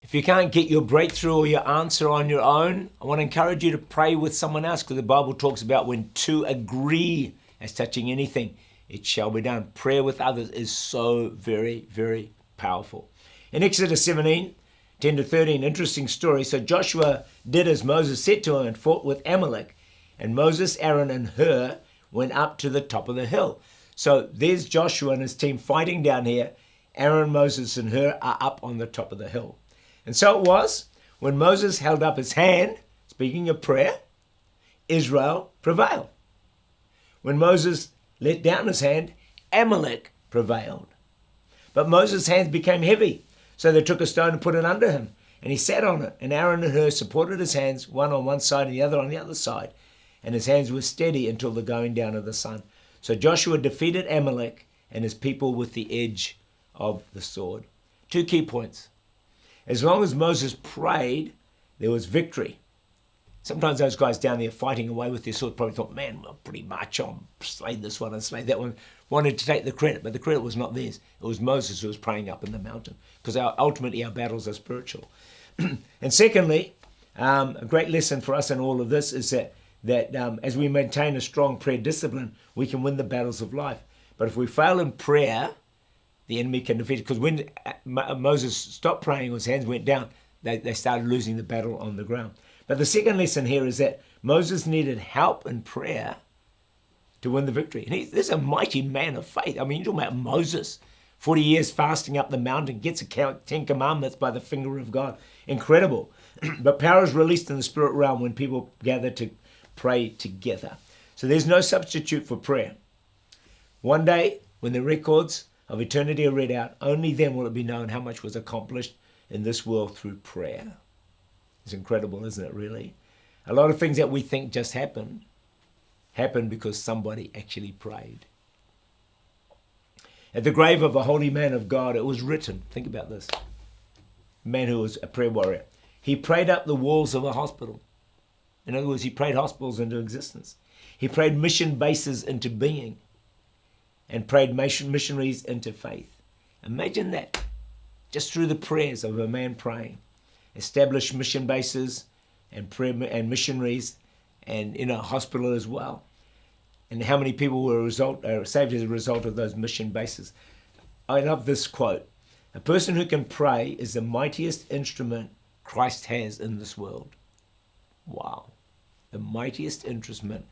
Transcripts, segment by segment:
If you can't get your breakthrough or your answer on your own, I want to encourage you to pray with someone else, because the Bible talks about when two agree as touching anything, it shall be done. Prayer with others is so very, very powerful. In Exodus 17, 10 to 13, interesting story. So Joshua did as Moses said to him and fought with Amalek. And Moses, Aaron, and Hur went up to the top of the hill. So there's Joshua and his team fighting down here. Aaron, Moses, and Hur are up on the top of the hill. And so it was, when Moses held up his hand, speaking of prayer, Israel prevailed. When Moses let down his hand, Amalek prevailed. But Moses' hands became heavy, so they took a stone and put it under him, and he sat on it. And Aaron and Hur supported his hands, one on one side and the other on the other side, and his hands were steady until the going down of the sun. So Joshua defeated Amalek and his people with the edge of the sword. Two key points. As long as Moses prayed, there was victory. Sometimes those guys down there fighting away with their sword probably thought, man, well, pretty much on, slayed this one and slayed that one. Wanted to take the credit, but the credit was not theirs. It was Moses who was praying up in the mountain, because ultimately our battles are spiritual. And secondly, a great lesson for us in all of this is that as we maintain a strong prayer discipline, we can win the battles of life. But if we fail in prayer, the enemy can defeat it. Because when Moses stopped praying, his hands went down, they started losing the battle on the ground. But the second lesson here is that Moses needed help in prayer to win the victory. And this is a mighty man of faith. I mean, you're talking about Moses, 40 years fasting up the mountain, gets a 10 commandments by the finger of God. Incredible. But power is released in the spirit realm when people gather to pray together. So there's no substitute for prayer. One day, when the records of eternity are read out, only then will it be known how much was accomplished in this world through prayer. It's incredible, isn't it, really? A lot of things that we think just happened because somebody actually prayed. At the grave of a holy man of God, it was written, think about this, a man who was a prayer warrior. He prayed up the walls of a hospital. In other words, he prayed hospitals into existence. He prayed mission bases into being and prayed missionaries into faith. Imagine that, just through the prayers of a man praying. Established mission bases and prayer and missionaries, and in a hospital as well. And how many people were saved as a result of those mission bases. I love this quote. A person who can pray is the mightiest instrument Christ has in this world. Wow. The mightiest instrument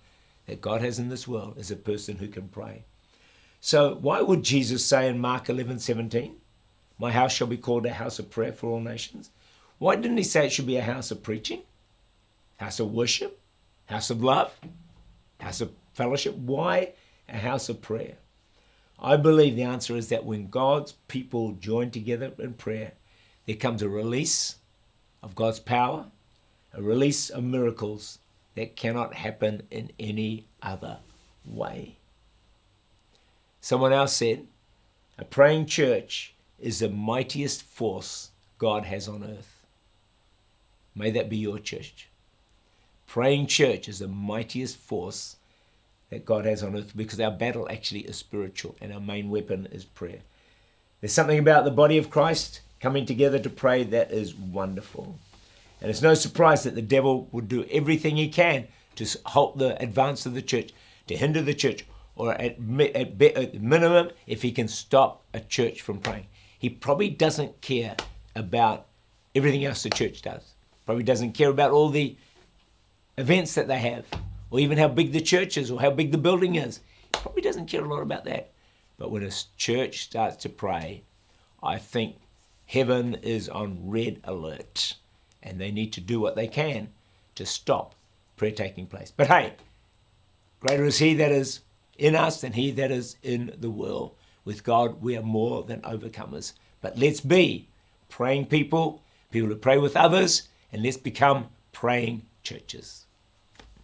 that God has in this world is a person who can pray. So why would Jesus say in Mark 11:17, my house shall be called a house of prayer for all nations? Why didn't he say it should be a house of preaching, house of worship, house of love, house of fellowship? Why a house of prayer? I believe the answer is that when God's people join together in prayer, there comes a release of God's power, a release of miracles that cannot happen in any other way. Someone else said, a praying church is the mightiest force God has on earth. May that be your church. Praying church is the mightiest force that God has on earth, because our battle actually is spiritual and our main weapon is prayer. There's something about the body of Christ coming together to pray that is wonderful. And it's no surprise that the devil would do everything he can to halt the advance of the church, to hinder the church, or at minimum, if he can stop a church from praying. He probably doesn't care about everything else the church does. Probably doesn't care about all the events that they have, or even how big the church is, or how big the building is. He probably doesn't care a lot about that. But when a church starts to pray, I think heaven is on red alert, and they need to do what they can to stop prayer taking place. But hey, greater is he that is in us than he that is in the world. With God, we are more than overcomers. But let's be praying people who pray with others, and let's become praying churches.